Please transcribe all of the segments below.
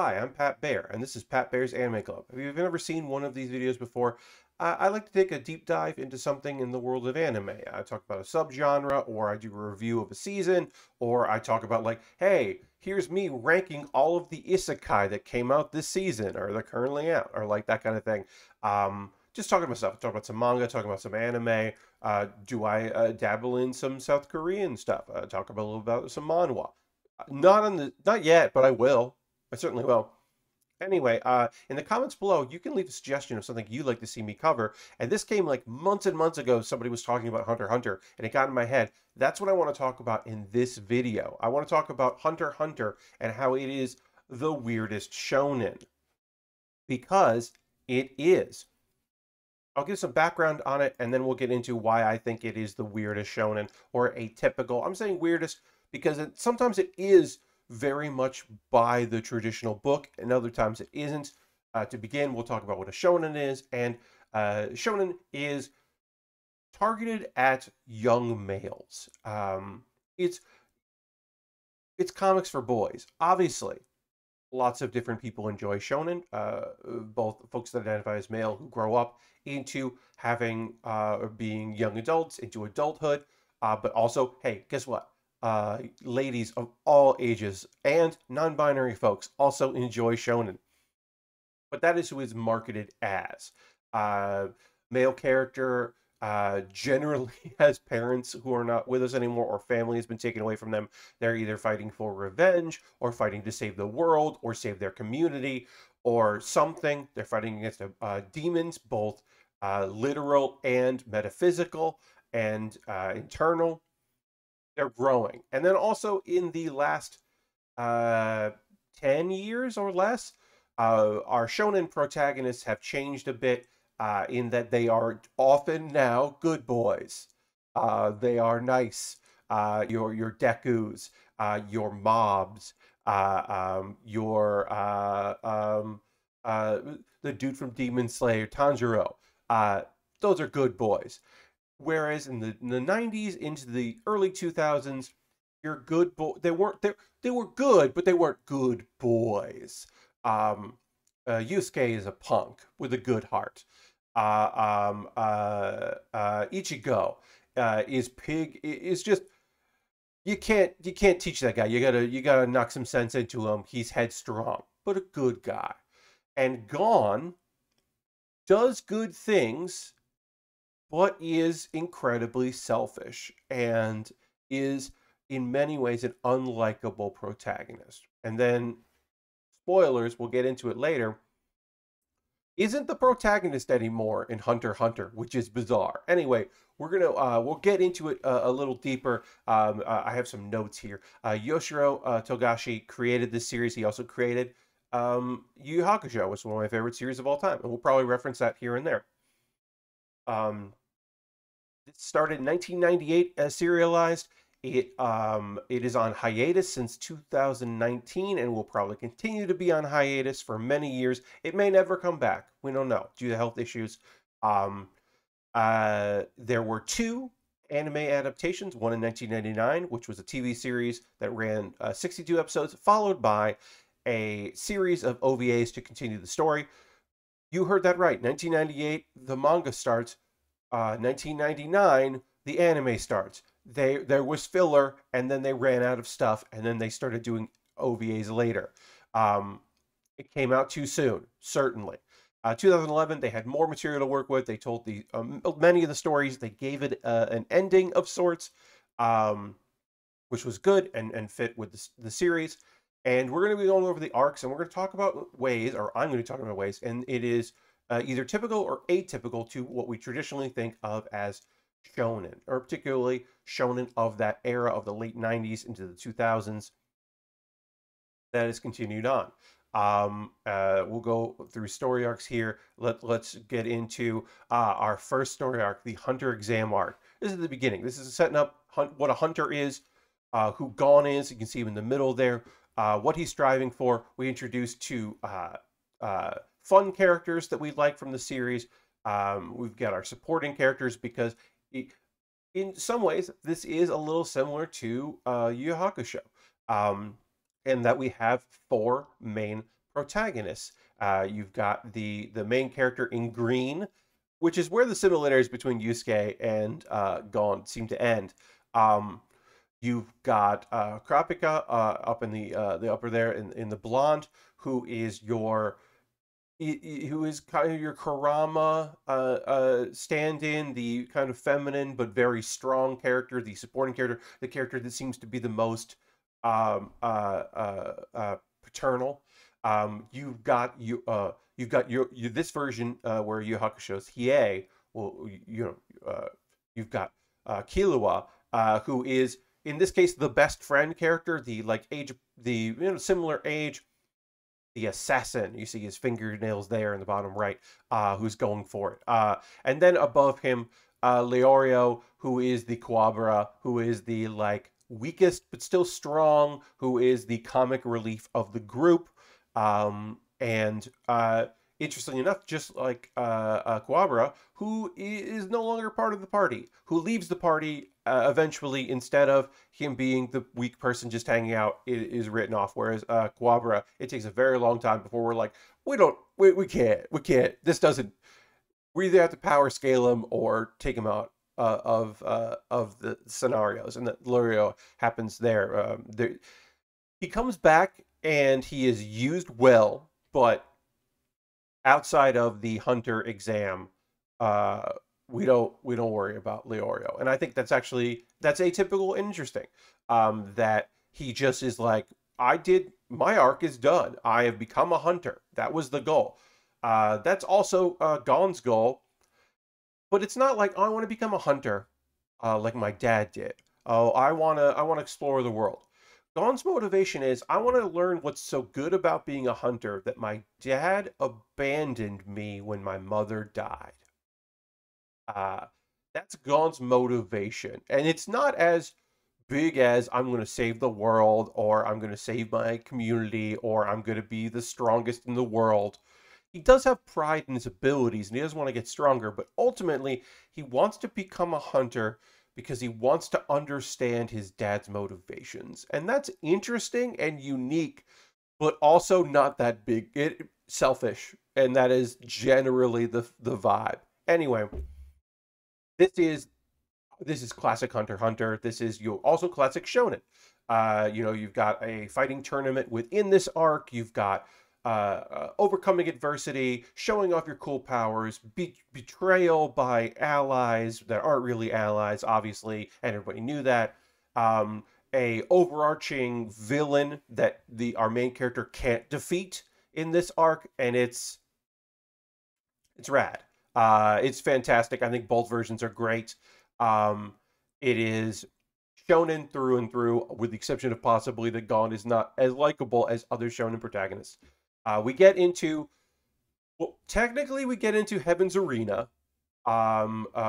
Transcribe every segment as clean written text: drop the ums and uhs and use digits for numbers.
Hi, I'm Pat Baer, and this is Pat Baer's Anime Club. If you've never seen one of these videos before, I like to take a deep dive into something in the world of anime. I talk about a subgenre, or I do a review of a season, or I talk about like, hey, here's me ranking all of the isekai that came out this season, or they're currently out, or like that kind of thing. Just talking about stuff. Talk about some manga, talking about some anime. Do I dabble in some South Korean stuff? Talk about a little about some manhwa. Not yet, but I will. I certainly will. Anyway, in the comments below, you can leave a suggestion of something you'd like to see me cover. And this came like months and months ago. Somebody was talking about Hunter x Hunter, and it got in my head. That's what I want to talk about in this video. I want to talk about Hunter x Hunter and how it is the weirdest shonen. Because it is. I'll give some background on it, and then we'll get into why I think it is the weirdest shonen or atypical. I'm saying weirdest because sometimes it is very much by the traditional book, and other times it isn't. To begin, we'll talk about what a shonen is, and shonen is targeted at young males. It's comics for boys, obviously. Lots of different people enjoy shonen, both folks that identify as male who grow up into having being young adults, into adulthood, but also, hey, guess what? Ladies of all ages and non-binary folks also enjoy shonen. But that is who is marketed as. Uh, Male character generally has parents who are not with us anymore, or family has been taken away from them. They're either fighting for revenge, or fighting to save the world, or save their community, or something. They're fighting against demons, both literal and metaphysical and internal. They're growing. And then also in the last uh, 10 years or less, our shonen protagonists have changed a bit in that they are often now good boys. They are nice. Your Dekus, your Mobs, uh, the dude from Demon Slayer, Tanjiro. Uh, those are good boys. Whereas in the 90s into the early 2000s, your good boy they were good, but they weren't good boys. Um, Yusuke is a punk with a good heart. Ichigo is just you can't teach that guy. You gotta knock some sense into him. He's headstrong, but a good guy. And Gon does good things, but is incredibly selfish and is in many ways an unlikable protagonist. And then, spoilers, we'll get into it later, isn't the protagonist anymore in Hunter x Hunter, which is bizarre. Anyway, we'll get into it a little deeper. I have some notes here. Yoshiro Togashi created this series. He also created Yu Yu Hakusho, which is one of my favorite series of all time, and we'll probably reference that here and there. It started in 1998 as serialized. It is on hiatus since 2019 and will probably continue to be on hiatus for many years. It may never come back. We don't know due to health issues. There were two anime adaptations, one in 1999, which was a TV series that ran 62 episodes, followed by a series of OVAs to continue the story. You heard that right. 1998, the manga starts. 1999, the anime starts. There was filler, and then they ran out of stuff, and then they started doing OVAs later. It came out too soon, certainly. 2011, they had more material to work with. They told many of the stories. They gave it an ending of sorts, which was good and fit with the series. And we're going to be going over the arcs, and we're going to talk about ways, or I'm going to be talking about ways, and it is either typical or atypical to what we traditionally think of as shonen, or particularly shonen of that era of the late 90s into the 2000s that has continued on. We'll go through story arcs here. Let's get into our first story arc, the Hunter exam arc. This is the beginning. This is setting up what a hunter is, who Gon is. You can see him in the middle there. What he's striving for. We introduce two fun characters that we like from the series. We've got our supporting characters because in some ways this is a little similar to Yu Yu Hakusho, in that we have four main protagonists. You've got the main character in green, which is where the similarities between Yusuke and Gon seem to end. Um, you've got Krapika up in the upper there in the blonde, who is who is kind of your Karama stand-in, the kind of feminine but very strong character, the supporting character, the character that seems to be the most paternal. You've got your this version where Yu Hakusho's Hiei. Well, you've got Killua, who is in this case the best friend character, the like age, the similar age, the assassin. You see his fingernails there in the bottom right, who's going for it. And then above him, Leorio, who is the Quabra, who is the like weakest but still strong, who is the comic relief of the group. And interestingly enough, just like Quabra, who is no longer part of the party, who leaves the party eventually instead of him being the weak person just hanging out, is written off. Whereas Quabra, it takes a very long time before we're like, we can't. This doesn't. We either have to power scale him or take him out of the scenarios, and that Lurio happens there. He comes back and he is used well, but outside of the hunter exam, we don't worry about Leorio, and I think that's atypical and interesting. That he just is like, my arc is done. I have become a hunter. That was the goal. That's also Gon's goal, but it's not like, oh, I want to become a hunter, like my dad did. Oh, I wanna explore the world. Gon's motivation is, I want to learn what's so good about being a hunter that my dad abandoned me when my mother died. Uh, that's Gon's motivation. And it's not as big as I'm going to save the world, or I'm going to save my community, or I'm going to be the strongest in the world. He does have pride in his abilities and he does want to get stronger, but ultimately he wants to become a hunter because he wants to understand his dad's motivations. And that's interesting and unique, but also not that selfish. And that is generally the vibe. Anyway, this is classic Hunter x Hunter. This is also classic Shonen. You've got a fighting tournament within this arc. You've got overcoming adversity, showing off your cool powers, betrayal by allies that aren't really allies, obviously, and everybody knew that. A overarching villain that our main character can't defeat in this arc, and it's rad. It's fantastic. I think both versions are great. It is shonen through and through, with the exception of possibly that Gon is not as likable as other shonen protagonists. Technically we get into Heaven's Arena,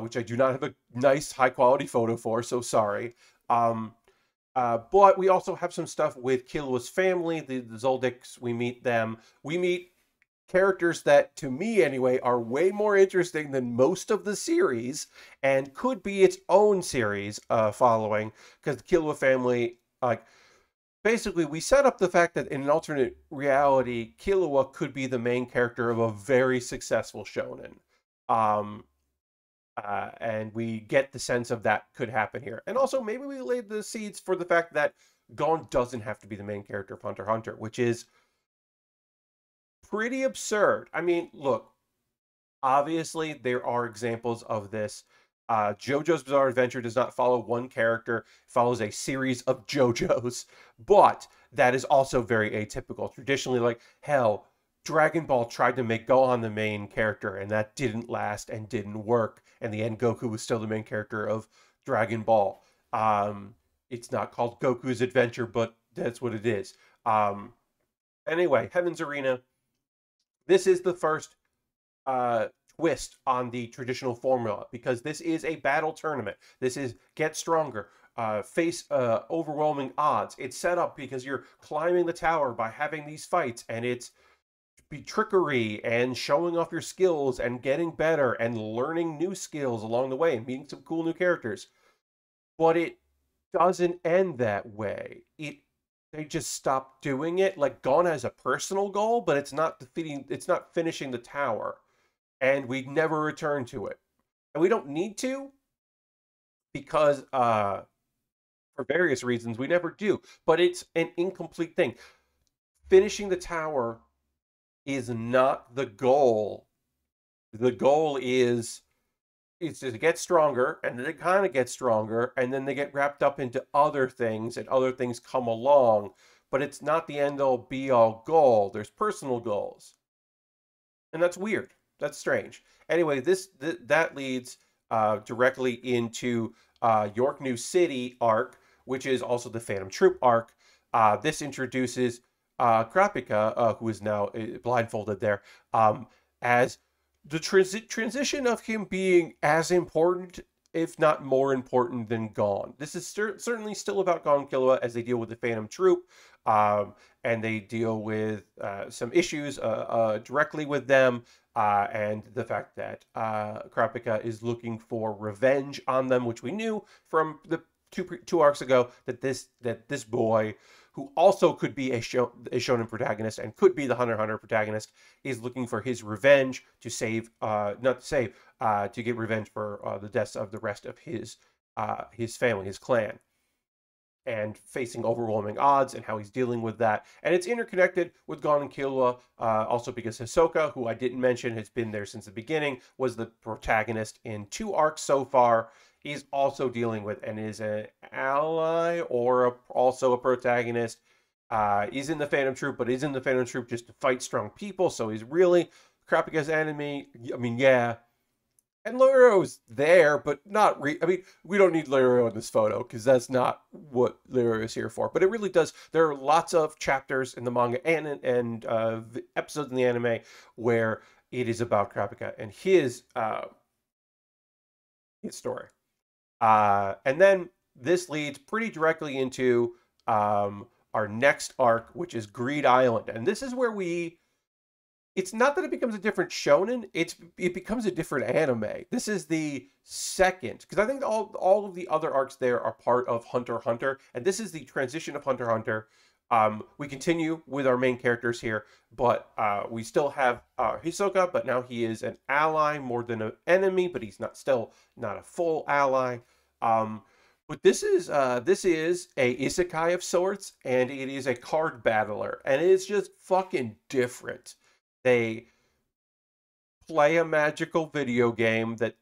which I do not have a nice high quality photo for, so sorry. But we also have some stuff with Killua's family, the Zoldycks. We meet them. We meet characters that, to me anyway, are way more interesting than most of the series, and could be its own series following, because the Killua family, like, basically we set up the fact that in an alternate reality, Killua could be the main character of a very successful shonen. And we get the sense of that could happen here. And also, maybe we laid the seeds for the fact that Gon doesn't have to be the main character of Hunter x Hunter, which is pretty absurd. I mean, look, obviously there are examples of this. JoJo's Bizarre Adventure does not follow one character, it follows a series of JoJo's, but that is also very atypical. Traditionally, like, hell, Dragon Ball tried to make Gohan the main character, and that didn't last and didn't work. And the end, Goku was still the main character of Dragon Ball. It's not called Goku's Adventure, but that's what it is. Anyway, Heaven's Arena. This is the first twist on the traditional formula, because this is a battle tournament. This is get stronger, face overwhelming odds. It's set up because you're climbing the tower by having these fights, and it's be trickery and showing off your skills and getting better and learning new skills along the way and meeting some cool new characters. But it doesn't end that way. they just stopped doing it. Like Gon has a personal goal, but it's not finishing the tower, and we never return to it. And we don't need to, because for various reasons we never do. But it's an incomplete thing. Finishing the tower is not the goal. The goal is to get stronger, and then it kind of gets stronger, and then they get wrapped up into other things, and other things come along. But it's not the end all be all goal. There's personal goals, and that's weird. That's strange. Anyway, that leads directly into York New City arc, which is also the Phantom Troop arc. This introduces Krapika, who is now blindfolded there, as the transition of him being as important, if not more important, than Gon. This is certainly still about Gon Killua as they deal with the Phantom Troop, and they deal with some issues directly with them, and the fact that Krapika is looking for revenge on them, which we knew from the two arcs ago, that this boy, who also could be a shonen protagonist and could be the Hunter x Hunter protagonist, is looking for his revenge to get revenge for the deaths of the rest of his family, his clan, and facing overwhelming odds and how he's dealing with that. And it's interconnected with Gon and Killua, also because Hisoka, who I didn't mention, has been there since the beginning, was the protagonist in 2 arcs so far. He's also dealing with and is an ally or also a protagonist. He's in the Phantom Troop, but he's in the Phantom Troop just to fight strong people, so he's really Krapika's enemy. I mean, yeah. And Lero's there, but not I mean, we don't need Lero in this photo, because that's not what Lero is here for. But it really does. There are lots of chapters in the manga and episodes in the anime where it is about Krapika and his story. And then this leads pretty directly into our next arc, which is Greed Island. And this is where it's not that it becomes a different shonen, it becomes a different anime. This is the second, because I think all of the other arcs there are part of Hunter x Hunter, and this is the transition of Hunter x Hunter. We continue with our main characters here, but we still have Hisoka, but now he is an ally more than an enemy, but he's still not a full ally. But this is a isekai of sorts, and it is a card battler, and it's just fucking different. They play a magical video game that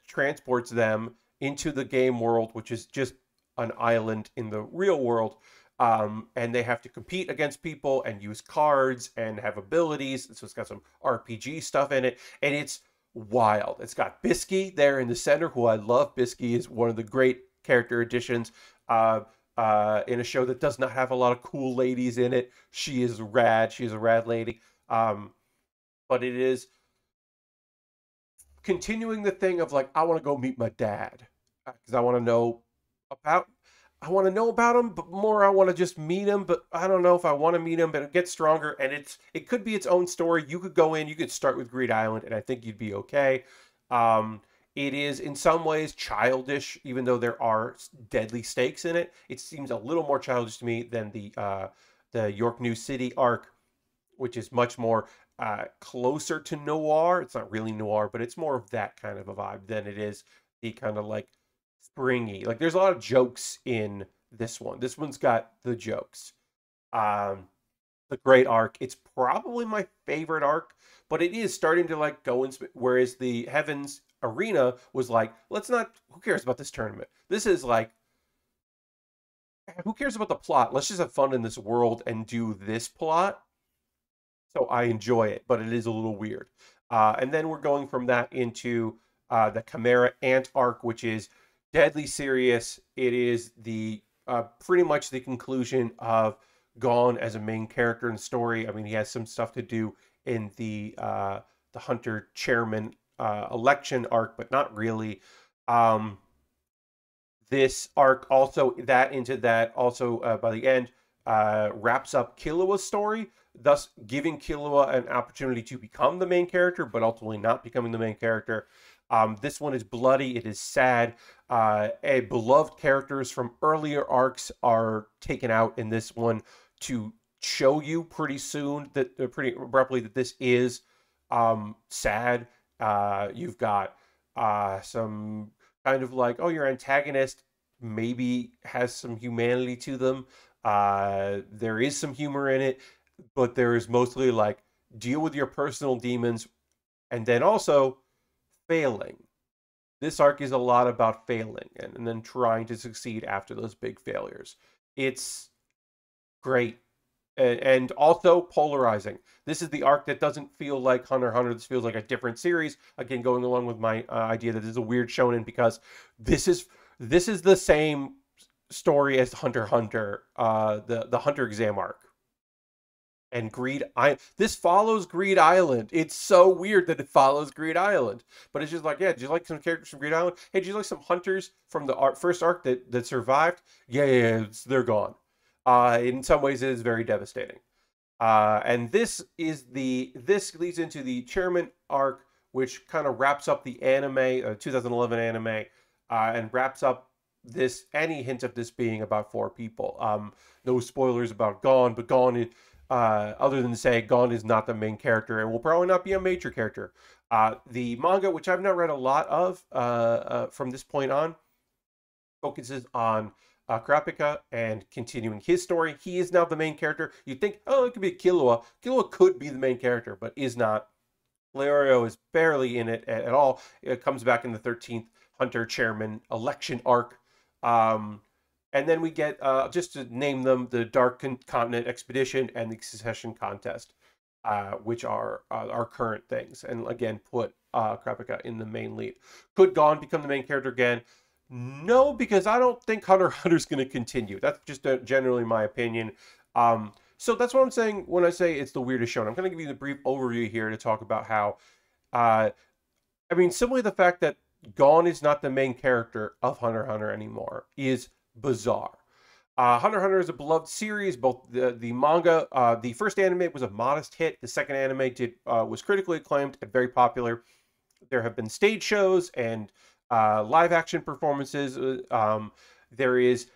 transports them into the game world, which is just an island in the real world. And they have to compete against people and use cards and have abilities. So it's got some RPG stuff in it, and it's wild. It's got Bisky there in the center, who I love. Bisky is one of the great character additions in a show that does not have a lot of cool ladies in it. She is rad. She is a rad lady. But it is continuing the thing of, like, I want to go meet my dad, because I want to know about him, but more I want to just meet him, but I don't know if I want to meet him, but it gets stronger, and it could be its own story. You could start with Greed Island, and I think you'd be okay. It is in some ways childish, even though there are deadly stakes in it. It seems a little more childish to me than the York New City arc, which is much more closer to noir. It's not really noir, but it's more of that kind of a vibe than it is the kind of like springy. Like, there's a lot of jokes in this one. This one's got the jokes. The great arc. It's probably my favorite arc, but it is starting to like go in. Whereas the Heavens Arena was like, who cares about this tournament? This is like, who cares about the plot? Let's just have fun in this world and do this plot. So I enjoy it, but it is a little weird. And then we're going from that into the Camaro Ant Arc, which is deadly serious. It is pretty much the conclusion of Gon as a main character in the story. I mean, he has some stuff to do in the Hunter Chairman election arc, but not really. This arc also by the end wraps up Killua's story, thus giving Killua an opportunity to become the main character, but ultimately not becoming the main character. This one is bloody. It is sad. Beloved characters from earlier arcs are taken out in this one to show you pretty soon that pretty abruptly that this is sad. You've got some kind of like, oh, your antagonist maybe has some humanity to them. There is some humor in it, but there is mostly like deal with your personal demons and then also failing. This arc is a lot about failing and then trying to succeed after those big failures. It's great and also polarizing. This is the arc that doesn't feel like Hunter x Hunter. This feels like a different series. Again, going along with my idea that this is a weird shonen because this is the same story as Hunter x Hunter, the Hunter exam arc. And this follows Greed Island. It's so weird that it follows Greed Island. But it's just like, yeah, do you like some characters from Greed Island? Hey, do you like some hunters from the first arc that survived? Yeah, they're gone. In some ways, it is very devastating. And this leads into the Chairman arc, which kind of wraps up the anime, 2011 anime, and wraps up any hint of this being about 4 people. No spoilers about Gon, but Gon, other than to say Gon is not the main character and will probably not be a major character. The manga, which I've not read a lot of from this point on, focuses on Kurapika and continuing his story. He is now the main character. You'd think, oh, it could be Killua. Killua could be the main character, but is not. Leorio is barely in it at all. It comes back in the 13th Hunter Chairman election arc. And then we get, just to name them, the Dark Continent Expedition and the Secession Contest, which are our current things. And again, put Kurapika in the main lead. Could Gon become the main character again? No, because I don't think Hunter x Hunter is going to continue. That's just generally my opinion. So that's what I'm saying when I say it's the weirdest show. And I'm going to give you the brief overview here to talk about how, I mean, simply the fact that Gon is not the main character of Hunter x Hunter anymore is bizarre. Hunter x Hunter is a beloved series. Both the manga, the first anime was a modest hit. The second anime was critically acclaimed and very popular. There have been stage shows and live action performances. There's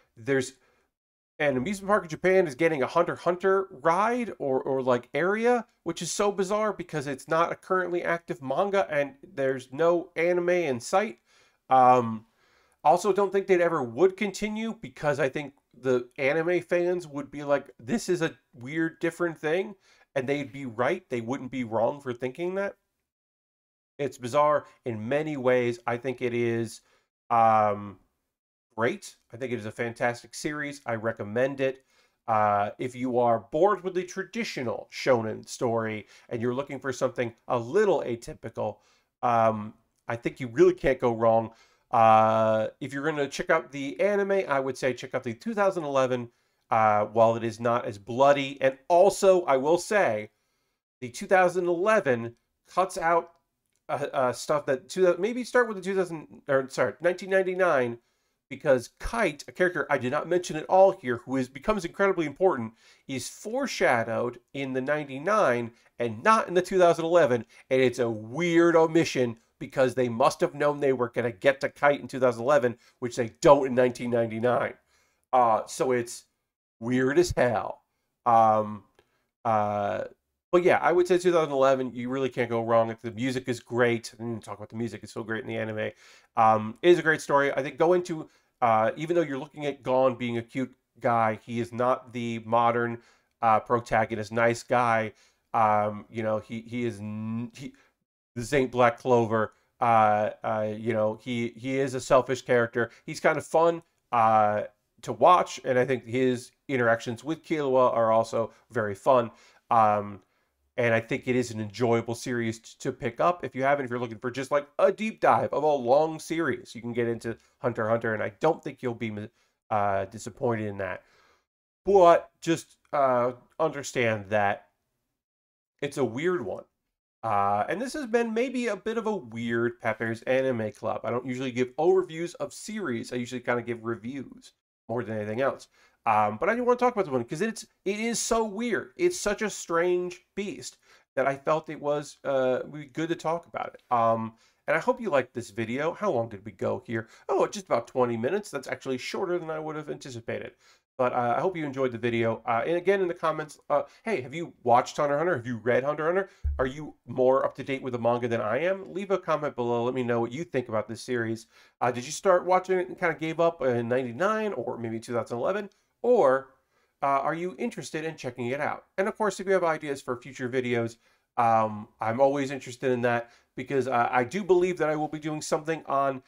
an amusement park in Japan is getting a Hunter x Hunter ride or like area, which is so bizarre because it's not a currently active manga and there's no anime in sight. Also don't think they'd ever would continue because I think the anime fans would be like, this is a weird, different thing. And they'd be right. They wouldn't be wrong for thinking that. It's bizarre in many ways. I think it is great. I think it is a fantastic series. I recommend it. If you are bored with the traditional shonen story and you're looking for something a little atypical, I think you really can't go wrong. If you're going to check out the anime, I would say check out the 2011, while it is not as bloody. And also, I will say, the 2011 cuts out stuff that maybe start with the 1999, because Kite, a character I did not mention at all here, who becomes incredibly important, is foreshadowed in the 99 and not in the 2011, and it's a weird omission because they must have known they were going to get to Kite in 2011, which they don't in 1999. So it's weird as hell. But yeah, I would say 2011, you really can't go wrong. The music is great. I didn't even talk about the music. It's so great in the anime. It is a great story. I think go into, even though you're looking at Gon being a cute guy, he is not the modern protagonist, nice guy. This ain't Black Clover. He is a selfish character. He's kind of fun to watch, and I think his interactions with Killua are also very fun. And I think it is an enjoyable series to pick up. If you're looking for just like a deep dive of a long series, you can get into Hunter x Hunter, and I don't think you'll be disappointed in that. But just understand that it's a weird one. And this has been maybe a bit of a weird Pat Bear's Anime Club. I don't usually give overviews of series. I usually kind of give reviews more than anything else. But I do want to talk about this one because it is so weird. It's such a strange beast. that I felt it was would be good to talk about it. And I hope you liked this video. How long did we go here? Oh, just about 20 minutes. That's actually shorter than I would have anticipated. But I hope you enjoyed the video. And again, in the comments, hey, have you watched Hunter x Hunter? Have you read Hunter x Hunter? Are you more up to date with the manga than I am? Leave a comment below. Let me know what you think about this series. Did you start watching it and kind of gave up in '99 or maybe 2011? Or are you interested in checking it out? And of course, if you have ideas for future videos, I'm always interested in that because I do believe that I will be doing something on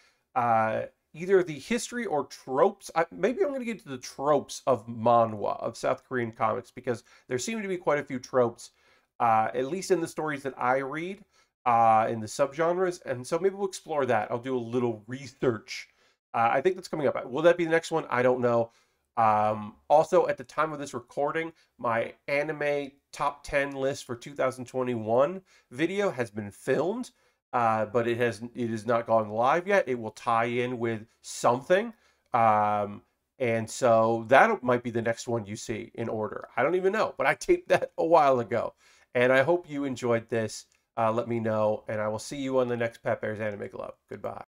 either the history or tropes. Maybe I'm going to get to the tropes of manhwa, of South Korean comics, because there seem to be quite a few tropes, at least in the stories that I read, in the subgenres. And so maybe we'll explore that. I'll do a little research. I think that's coming up. Will that be the next one? I don't know. Also, at the time of this recording, my anime top 10 list for 2021 video has been filmed, but it is not gone live yet. It will tie in with something, and so that might be the next one you see in order. I don't even know, but I taped that a while ago, and I hope you enjoyed this. Let me know, and I will see you on the next Pat Bear's Anime Club. Goodbye.